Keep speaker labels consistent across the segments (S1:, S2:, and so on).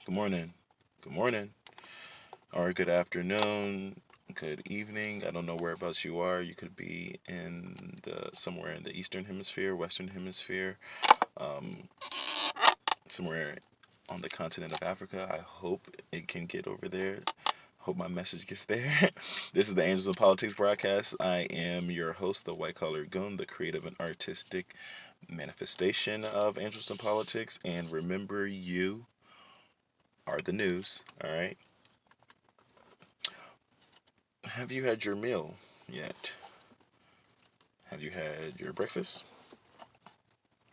S1: Good morning. Good morning. Or good afternoon. Good evening. I don't know whereabouts you are. You could be in somewhere in the Eastern Hemisphere, Western Hemisphere, um, somewhere on the continent of Africa. I hope it can get over there. Hope my message gets there. This is the Angels in Politics broadcast. I am your host, the White Collar Goon, the creative and artistic manifestation of Angels in Politics. And remember, you are the news. All right. Have you had your meal yet? Have you had your breakfast?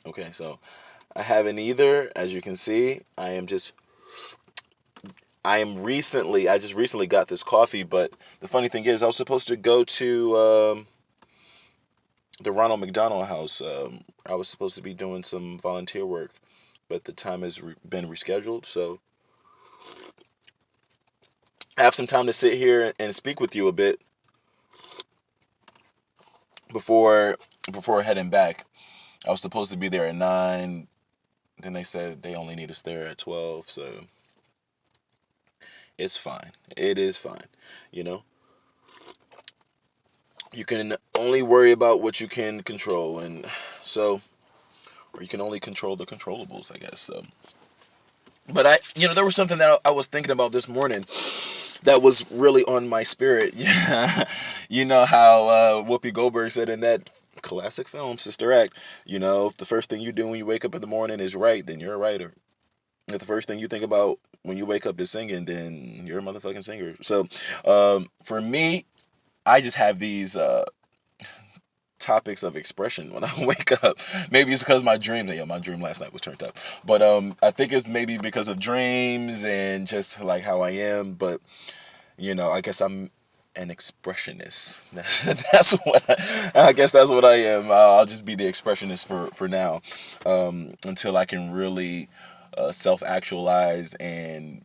S1: Okay, so I haven't either. As you can see, I just recently got this coffee, but the funny thing is, I was supposed to go to the Ronald McDonald House. I was supposed to be doing some volunteer work, but the time has been rescheduled, so I have some time to sit here and speak with you a bit before heading back. I was supposed to be there at 9. Then they said they only need us there at 12, so it's fine. It is fine. You know, you can only worry about what you can control, and so, or you can only control the controllables, I guess. So, but there was something that I was thinking about this morning that was really on my spirit. Yeah, you know how Whoopi Goldberg said in that classic film, Sister Act. If the first thing you do when you wake up in the morning is write, then you're a writer. If the first thing you think about when you wake up is singing, then you're a motherfucking singer. So, for me, I just have these topics of expression when I wake up. Maybe it's because my dream last night was turned up. But I think it's maybe because of dreams and just like how I am. But I guess I'm an expressionist. That's what I guess that's what I am. I'll just be the expressionist for now, until I can really self-actualize and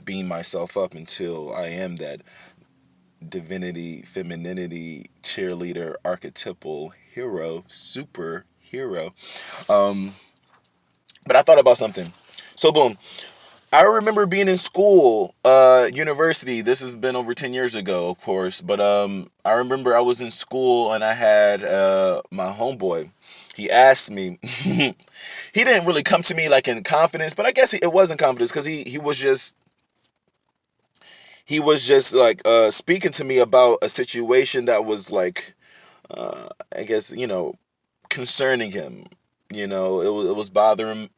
S1: beam myself up until I am that divinity, femininity, cheerleader, archetypal hero, superhero. Um, but I thought about something. So boom, I remember being in school, university. This has been over 10 years ago, of course. But I remember I was in school and I had my homeboy. He asked me. He didn't really come to me like in confidence, but I guess it wasn't confidence because he was just like speaking to me about a situation that was like I guess concerning him. It was bothering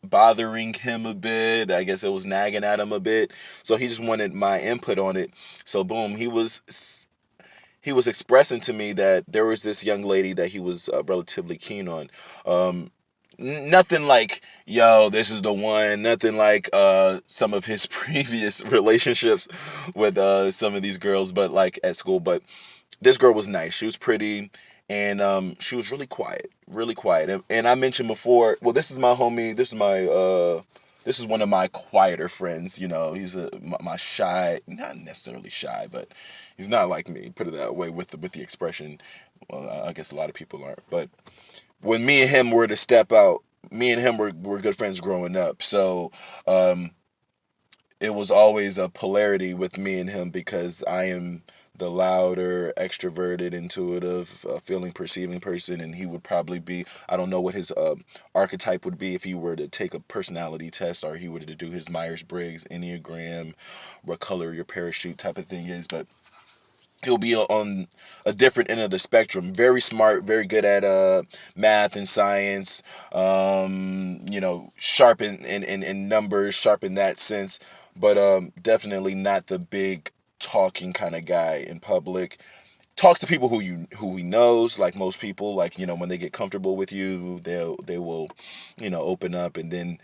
S1: him a bit. I guess it was nagging at him a bit. So he just wanted my input on it. So boom, he was expressing to me that there was this young lady that he was relatively keen on. Nothing like, yo, this is the one. Nothing like some of his previous relationships with some of these girls, but like at school. But this girl was nice. She was pretty, and she was really quiet, really quiet. And I mentioned before, well, this is my homie. This is one of my quieter friends. He's my shy, not necessarily shy, but he's not like me. Put it that way with the expression. Well, I guess a lot of people aren't, but when me and him were to step out, me and him were good friends growing up. So it was always a polarity with me and him because I am the louder, extroverted, intuitive, feeling, perceiving person, and he would probably be. I don't know what his archetype would be if he were to take a personality test or he were to do his Myers Briggs Enneagram, what color your parachute type of thing is, but he'll be on a different end of the spectrum. Very smart, very good at math and science. Sharp in numbers, sharp in that sense, but definitely not the big talking kind of guy in public. Talks to people who he knows, like most people. Like when they get comfortable with you, they will open up, and then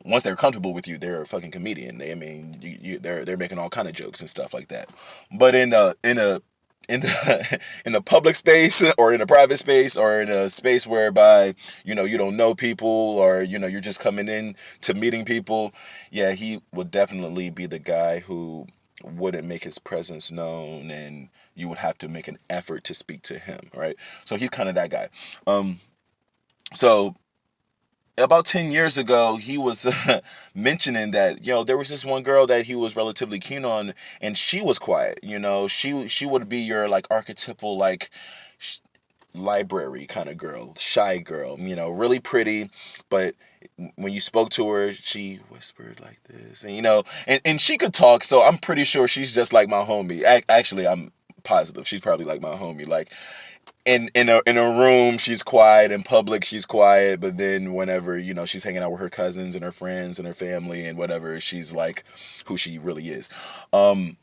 S1: once they're comfortable with you, they're a fucking comedian. They're making all kind of jokes and stuff like that. But in the public space or in a private space or in a space whereby you don't know people or you're just coming in to meeting people, yeah, he would definitely be the guy who wouldn't make his presence known, and you would have to make an effort to speak to him, right? So he's kind of that guy. So about 10 years ago, he was mentioning that, there was this one girl that he was relatively keen on, and she was quiet. She would be your like archetypal like library kind of girl, shy girl, really pretty, but when you spoke to her, she whispered like this, and and she could talk, so I'm pretty sure she's just like my homie. Actually, I'm positive she's probably like my homie. Like in a room, she's quiet. In public, she's quiet, but then whenever she's hanging out with her cousins and her friends and her family and whatever, she's like who she really is. And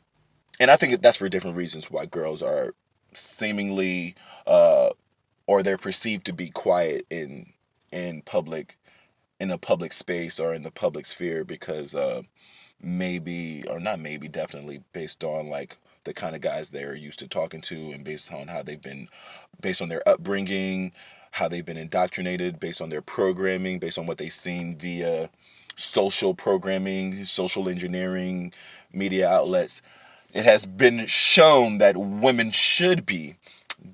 S1: I think that's for different reasons why girls are seemingly or they're perceived to be quiet in public, in a public space or in the public sphere, because maybe, or not maybe, definitely based on like the kind of guys they're used to talking to, and based on how they've been, based on their upbringing, how they've been indoctrinated, based on their programming, based on what they've seen via social programming, social engineering, media outlets. It has been shown that women should be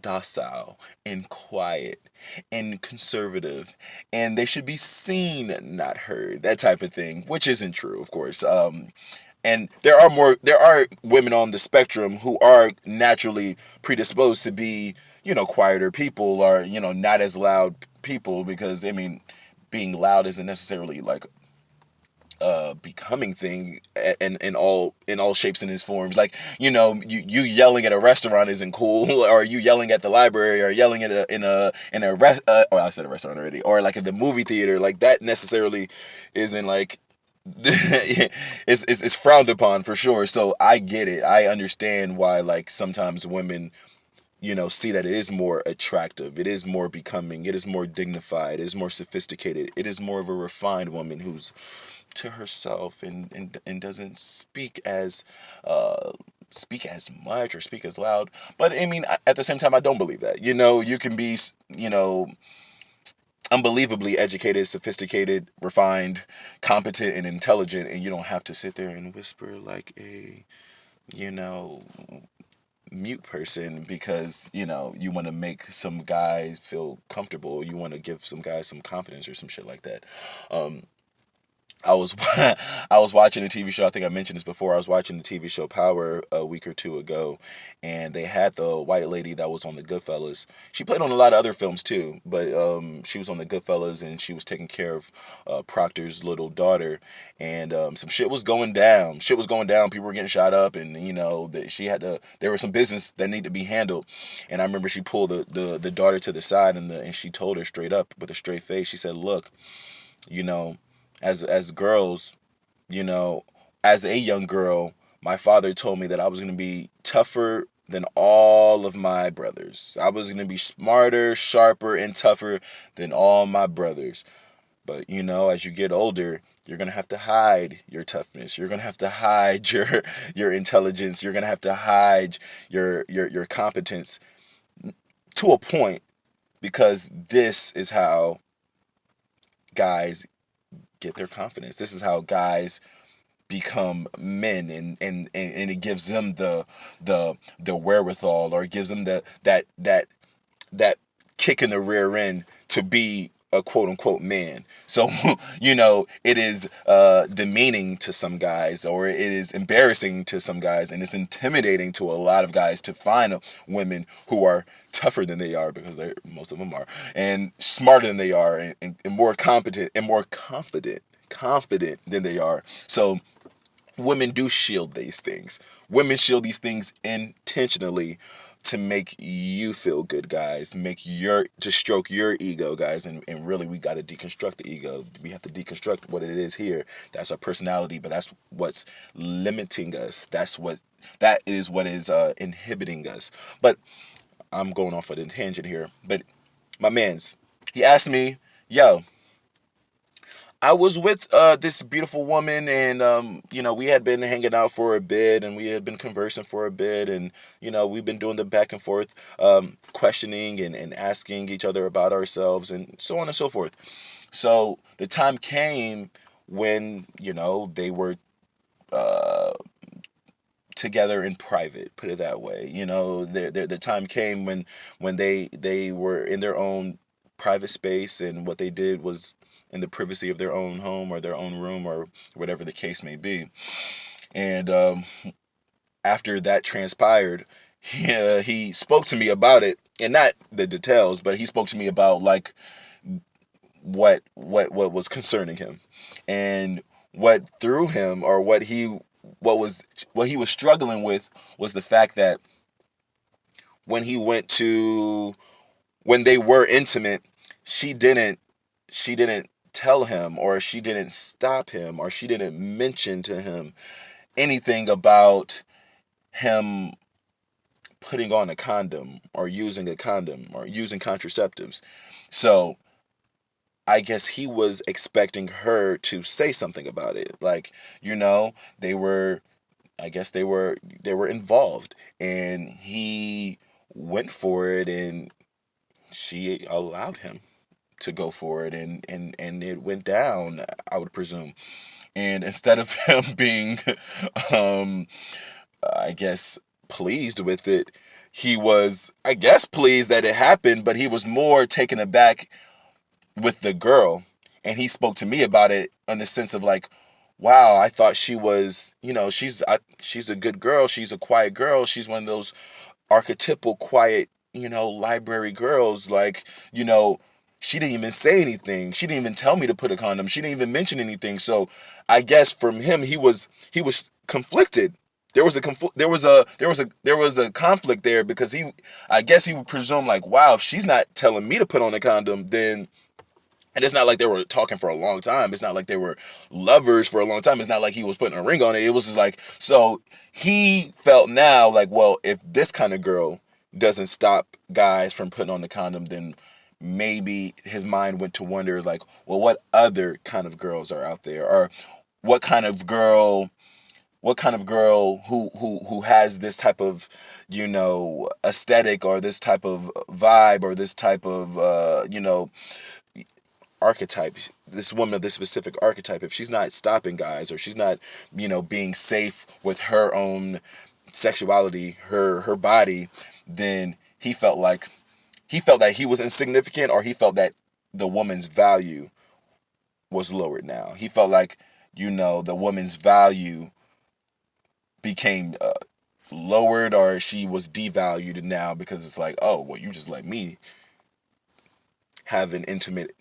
S1: docile and quiet and conservative, and they should be seen, not heard, that type of thing, which isn't true, of course. And there are women on the spectrum who are naturally predisposed to be, quieter people, or not as loud people, because I mean, being loud isn't necessarily like becoming thing in all shapes and its forms. Like, you yelling at a restaurant isn't cool, or you yelling at the library, or yelling at in a rest oh, I said a restaurant already, or like at the movie theater. Like, that necessarily isn't like it's frowned upon, for sure. So I get it. I understand why, like, sometimes women, see that it is more attractive, it is more becoming, it is more dignified, it is more sophisticated, it is more of a refined woman who's to herself, and doesn't speak as much or speak as loud. But I mean, at the same time, I don't believe that. You can be, unbelievably educated, sophisticated, refined, competent, and intelligent, and you don't have to sit there and whisper like a, you know, mute person, because you want to make some guys feel comfortable, you want to give some guys some confidence or some shit like that. I was I was watching a TV show. I think I mentioned this before. I was watching the TV show Power a week or two ago, and they had the white lady that was on the Goodfellas. She played on a lot of other films too, but she was on the Goodfellas, and she was taking care of Proctor's little daughter, and some shit was going down. Shit was going down. People were getting shot up, and that she had to. There was some business that needed to be handled, and I remember she pulled the daughter to the side, and she told her straight up with a straight face. She said, "Look, you know." As girls, you know, as a young girl, my father told me that I was going to be tougher than all of my brothers. I was going to be smarter, sharper, and tougher than all my brothers. But, as you get older, you're going to have to hide your toughness. You're going to have to hide your intelligence. You're going to have to hide your competence to a point, because this is how guys get their confidence. This is how guys become men, and it gives them the wherewithal, or it gives them that kick in the rear end to be a quote unquote man. So it is demeaning to some guys, or it is embarrassing to some guys, and it's intimidating to a lot of guys to find women who are tougher than they are, because most of them are, and smarter than they are, and more competent and more confident than they are. So women do shield these things. Women shield these things intentionally to make you feel good, guys. To stroke your ego, guys. And really, we got to deconstruct the ego. We have to deconstruct what it is here. That's our personality, but that's what's limiting us. That is what is inhibiting us. But I'm going off on a tangent here. But my man's, he asked me, yo, I was with this beautiful woman, and we had been hanging out for a bit, and we had been conversing for a bit, and we've been doing the back and forth, questioning and asking each other about ourselves, and so on and so forth. So the time came when they were together in private, put it that way. The time came when they were in their own private space, and what they did was in the privacy of their own home or their own room or whatever the case may be. And after that transpired, he spoke to me about it, and not the details, but he spoke to me about like what was concerning him, and what threw him, or what he was struggling with was the fact that when he went to when they were intimate, she didn't tell him, or she didn't stop him, or she didn't mention to him anything about him putting on a condom or using a condom or using contraceptives. So I guess he was expecting her to say something about it. Like, they were, I guess they were involved, and he went for it, and she allowed him to go for it, and it went down, I would presume. And instead of him being um I guess pleased with it, he was, I guess, pleased that it happened, but he was more taken aback with the girl. And he spoke to me about it in the sense of like, wow, I thought she was, she's a good girl, she's a quiet girl, she's one of those archetypal quiet, library girls. Like, she didn't even say anything. She didn't even tell me to put a condom. She didn't even mention anything. So I guess from him, he was conflicted. There was a conflict there, because I guess he would presume like, wow, if she's not telling me to put on a condom, then, and it's not like they were talking for a long time. It's not like they were lovers for a long time. It's not like he was putting a ring on it. It was just like, so he felt now like, well, if this kind of girl doesn't stop guys from putting on the condom, then maybe his mind went to wonder like, well, what other kind of girls are out there? Or what kind of girl who has this type of, aesthetic, or this type of vibe, or this type of, archetype, this woman, this specific archetype, if she's not stopping guys, or she's not, being safe with her own sexuality, her body, then he felt that he was insignificant, or he felt that the woman's value was lowered now. He felt like, the woman's value became lowered, or she was devalued now, because it's like, oh, well, you just let me have an intimate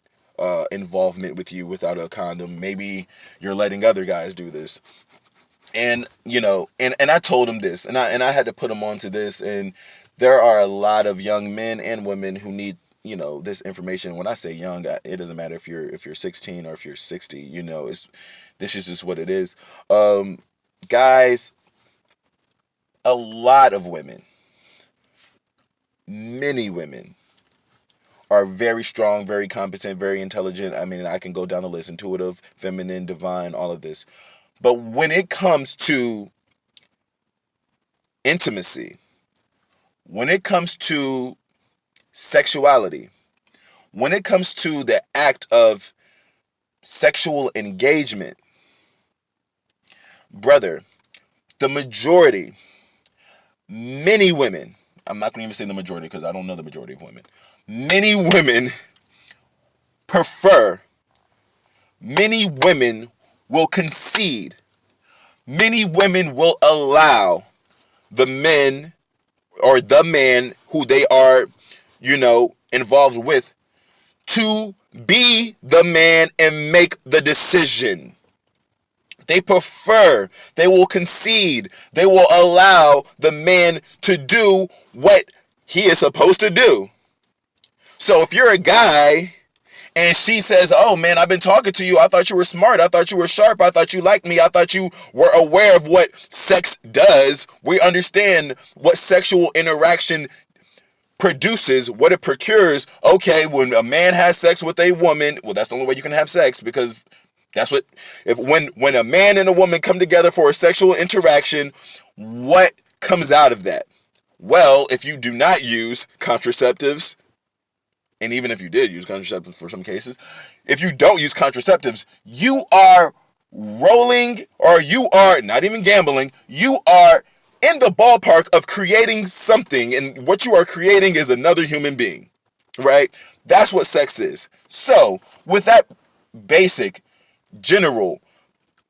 S1: involvement with you without a condom. Maybe you're letting other guys do this. And and I told him this, and I had to put him onto this. And there are a lot of young men and women who need this information. When I say young, it doesn't matter if you're 16 or if you're 60. This is just what it is. Guys, a lot of women, many women, are very strong, very competent, very intelligent. I mean, I can go down the list: intuitive, feminine, divine, all of this. But when it comes to intimacy, when it comes to sexuality, when it comes to the act of sexual engagement, brother, the majority, many women, I'm not going to even say the majority because I don't know the majority of women, many women prefer, many women will concede, many women will allow the men, or the man who they are, involved with, to be the man and make the decision. They prefer, they will concede, they will allow the man to do what he is supposed to do. So if you're a guy and she says, oh man, I've been talking to you, I thought you were smart, I thought you were sharp, I thought you liked me, I thought you were aware of what sex does, we understand what sexual interaction produces, what it procures. Okay, when a man has sex with a woman, well, that's the only way you can have sex, because that's what, if when a man and a woman come together for a sexual interaction, what comes out of that? Well, if you do not use contraceptives, and even if you did use contraceptives for some cases, if you don't use contraceptives, you are rolling, or you are not even gambling, you are in the ballpark of creating something, and what you are creating is another human being. right? That's what sex is. So, with that basic, general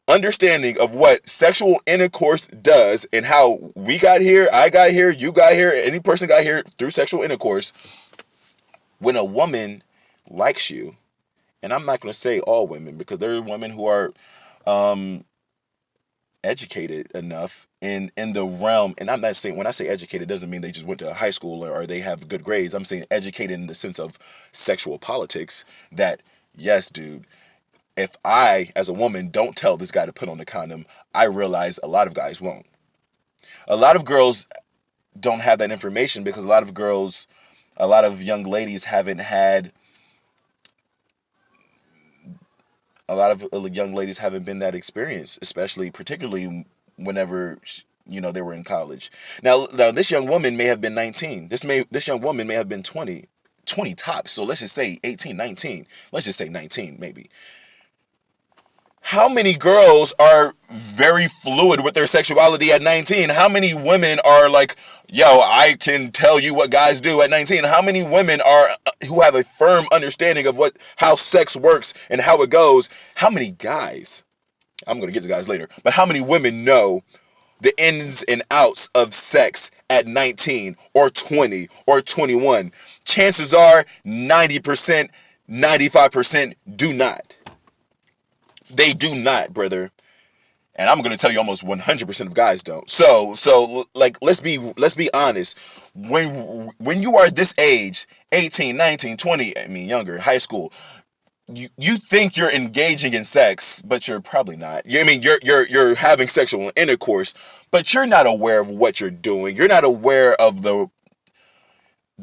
S1: understanding of what sexual intercourse does and how we got here, I got here, you got here, any person got here through sexual intercourse, when a woman likes you, and I'm not going to say all women because there are women who are educated enough in the realm, and I'm not saying, when I say educated, it doesn't mean they just went to high school or they have good grades. I'm saying educated in the sense of sexual politics, that yes, dude, if I as a woman don't tell this guy to put on the condom, I realize a lot of guys won't. A lot of girls don't have that information because a lot of young ladies haven't had a lot of young ladies haven't been that experienced, especially particularly whenever they were in college. Now this young woman may have been 19. This young woman may have been 20 tops. So let's just say 18, 19. Let's just say 19 maybe. How many girls are very fluid with their sexuality at 19? How many women are like, yo, I can tell you what guys do at 19? How many women are who have a firm understanding of how sex works and how it goes? How many guys, I'm going to get to guys later, but how many women know the ins and outs of sex at 19 or 20 or 21? Chances are 90%, 95% do not. They do not, brother. And I'm going to tell you almost 100% of guys don't. So like let's be honest. When you are this age, 18, 19, 20, I mean younger, high school, you think you're engaging in sex, but you're probably not. I mean you're having sexual intercourse, but you're not aware of what you're doing. You're not aware of the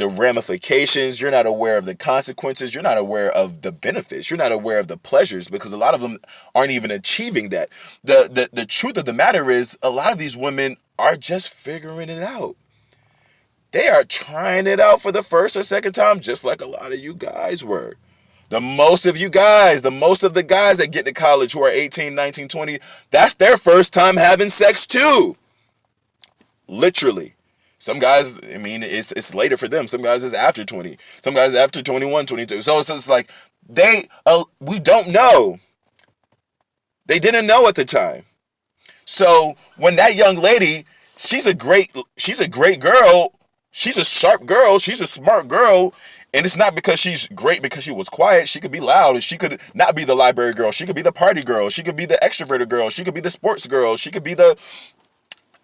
S1: ramifications. You're not aware of the consequences. You're not aware of the benefits. You're not aware of the pleasures, because a lot of them aren't even achieving that. The truth of the matter is, a lot of these women are just figuring it out. They are trying it out for the first or second time, just like a lot of you guys were. The most of the guys that get to college who are 18, 19, 20, that's their first time having sex too. Literally. Some guys, I mean, it's later for them. Some guys is after 20. Some guys after 21, 22. So it's like we don't know. They didn't know at the time. So when that young lady, she's a great girl. She's a sharp girl. She's a smart girl. And it's not because she's great because she was quiet. She could be loud. She could not be the library girl. She could be the party girl. She could be the extroverted girl. She could be the sports girl. She could be the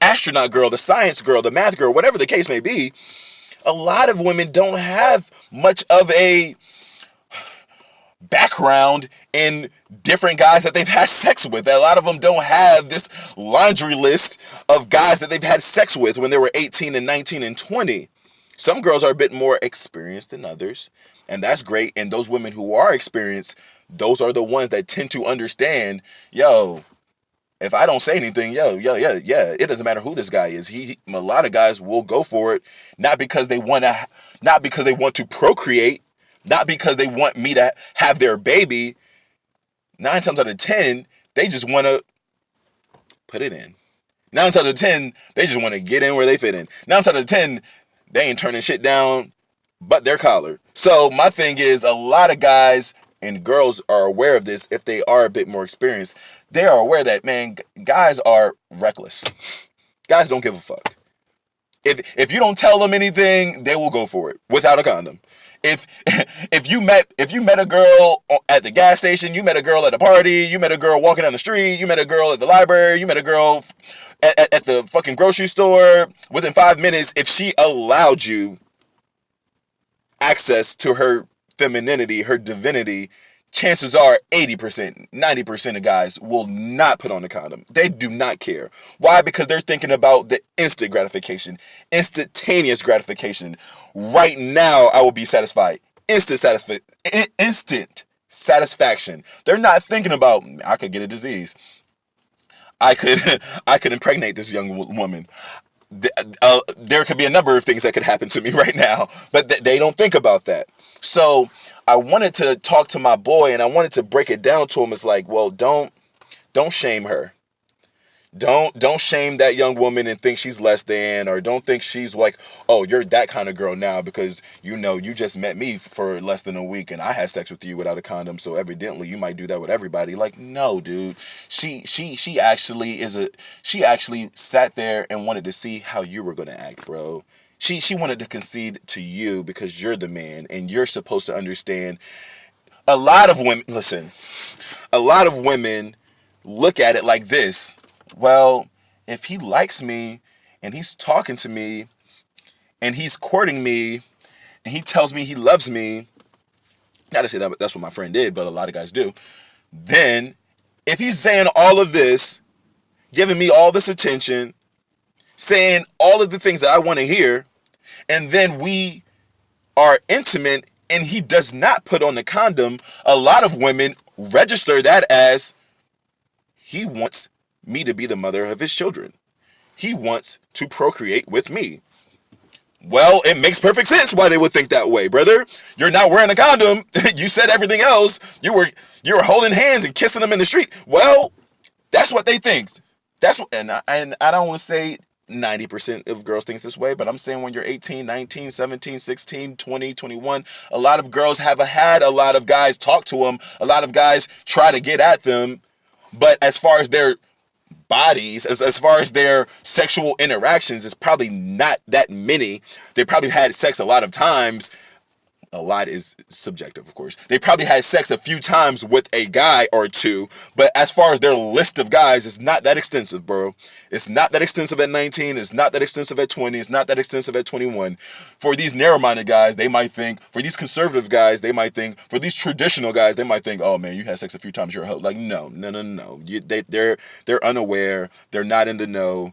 S1: astronaut girl, the science girl, the math girl, whatever the case may be. A lot of women don't have much of a background in different guys that they've had sex with. A lot of them don't have this laundry list of guys that they've had sex with when they were 18 and 19 and 20. Some girls are a bit more experienced than others, and that's great. And those women who are experienced, those are the ones that tend to understand, yo, if I don't say anything, yeah, it doesn't matter who this guy is. A lot of guys will go for it, not because they want to procreate, not because they want me to have their baby. 9 times out of 10, they just want to put it in. 9 times out of 10, they just want to get in where they fit in. 9 times out of 10, they ain't turning shit down but their collar. So my thing is, a lot of guys and girls are aware of this. If they are a bit more experienced, they are aware that, man, guys are reckless. Guys don't give a fuck. If you don't tell them anything, they will go for it without a condom. If you met a girl at the gas station, you met a girl at a party, you met a girl walking down the street, you met a girl at the library, you met a girl at the fucking grocery store, within 5 minutes, if she allowed you access to her femininity, her divinity, chances are 80%, 90% of guys will not put on a condom. They do not care. Why? Because they're thinking about the instant gratification, instantaneous gratification. Right now, I will be satisfied. Instant satisfaction. They're not thinking about, I could get a disease. I could impregnate this young woman. There could be a number of things that could happen to me right now, but they don't think about that. So I wanted to talk to my boy, and I wanted to break it down to him. It's like, well, don't shame her. Don't shame that young woman and think she's less than, or don't think she's like, oh, you're that kind of girl now because you just met me for less than a week and I had sex with you without a condom, so evidently you might do that with everybody. Like, no, dude. She actually she actually sat there and wanted to see how you were gonna act, bro. She wanted to concede to you because you're the man and you're supposed to understand. A lot of women, listen, a lot of women look at it like this. Well, if he likes me and he's talking to me and he's courting me and he tells me he loves me, not to say that that's what my friend did, but a lot of guys do, then if he's saying all of this, giving me all this attention, saying all of the things that I want to hear, and then we are intimate and he does not put on the condom, a lot of women register that as he wants me to be the mother of his children. He wants to procreate with me. Well, it makes perfect sense why they would think that way, brother. You're not wearing a condom. You said everything else. You were holding hands and kissing them in the street. Well, that's what they think. That's what, and I don't want to say 90% of girls think this way, but I'm saying when you're 18, 19, 17, 16, 20, 21, a lot of girls have had a lot of guys talk to them. A lot of guys try to get at them. But as far as their bodies, as far as their sexual interactions, it's probably not that many. They probably had sex a lot of times. A lot is subjective, of course. They probably had sex a few times with a guy or two, but as far as their list of guys, it's not that extensive, bro. It's not that extensive at 19. It's not that extensive at 20. It's not that extensive at 21. For these narrow-minded guys, they might think. For these conservative guys, they might think. For these traditional guys, they might think, oh, man, you had sex a few times, you're a hoe. Like, no. They're unaware. They're not in the know.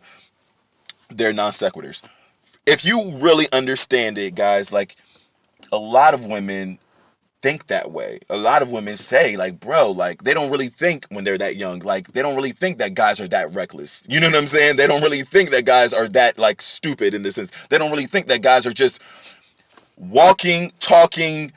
S1: They're non sequiturs. If you really understand it, guys, like, a lot of women think that way. A lot of women say, like, bro, like, they don't really think when they're that young. Like, they don't really think that guys are that reckless. You know what I'm saying? They don't really think that guys are that, like, stupid in this sense. They don't really think that guys are just walking, talking,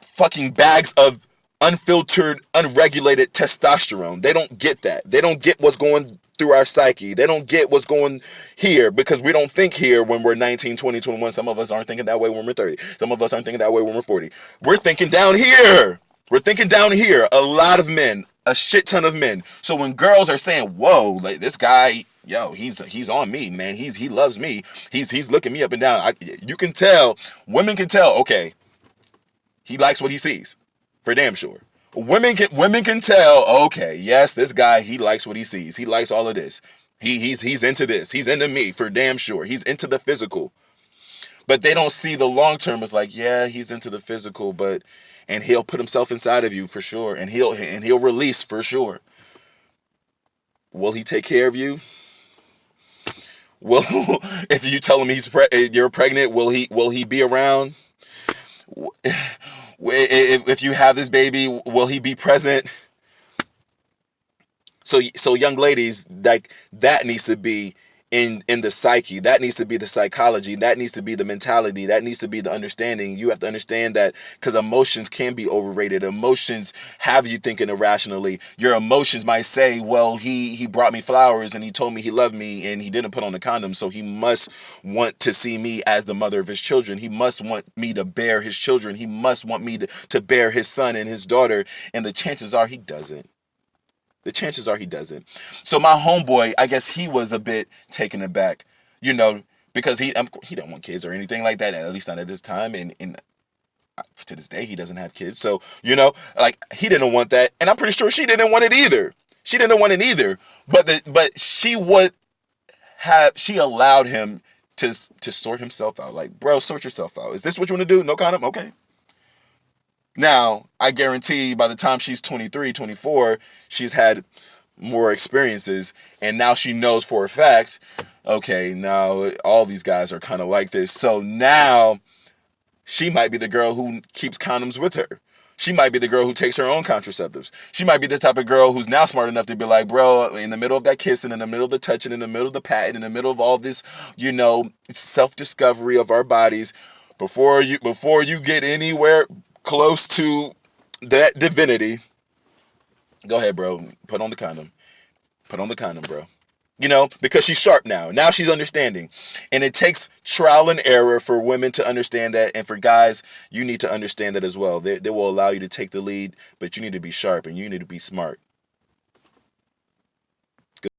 S1: fucking bags of unfiltered, unregulated testosterone. They don't get that. They don't get what's going through our psyche. They don't get what's going here because we don't think here when we're 19, 20, 21. Some of us aren't thinking that way when we're 30. Some of us aren't thinking that way when we're 40. We're thinking down here. We're thinking down here. A lot of men, a shit ton of men. So when girls are saying, whoa, like, this guy, yo, he's on me, man. He loves me. He's looking me up and down. You can tell, women can tell, okay, he likes what he sees, for damn sure. Women can tell, okay, yes, this guy, he likes what he sees. He likes all of this. He's into this. He's into me, for damn sure. He's into the physical. But they don't see the long term as like, yeah, he's into the physical, and he'll put himself inside of you for sure, and he'll release for sure. Will he take care of you? Will if you tell him you're pregnant, will he be around? If you have this baby, will he be present? So young ladies, like, that needs to be in the psyche. That needs to be the psychology. That needs to be the mentality. That needs to be the understanding. You have to understand that, because emotions can be overrated. Emotions have you thinking irrationally. Your emotions might say, well, he brought me flowers and he told me he loved me and he didn't put on a condom, so he must want to see me as the mother of his children. He must want me to bear his children. He must want me to bear his son and his daughter. And the chances are he doesn't. The chances are he doesn't. So my homeboy, I guess he was a bit taken aback, because he don't want kids or anything like that, at least not at this time. And to this day, he doesn't have kids. So, like, he didn't want that. And I'm pretty sure she didn't want it either. She didn't want it either. But she allowed him to sort himself out. Like, bro, sort yourself out. Is this what you want to do? No condom? Okay. Now, I guarantee by the time she's 23, 24, she's had more experiences, and now she knows for a fact, okay, now all these guys are kind of like this. So now she might be the girl who keeps condoms with her. She might be the girl who takes her own contraceptives. She might be the type of girl who's now smart enough to be like, bro, in the middle of that kissing, in the middle of the touching, in the middle of the patting, in the middle of all this, self-discovery of our bodies, before you get anywhere close to that divinity, go ahead, bro. Put on the condom. Put on the condom, bro. You know, because she's sharp now. Now she's understanding. And it takes trial and error for women to understand that. And for guys, you need to understand that as well. They will allow you to take the lead, but you need to be sharp and you need to be smart.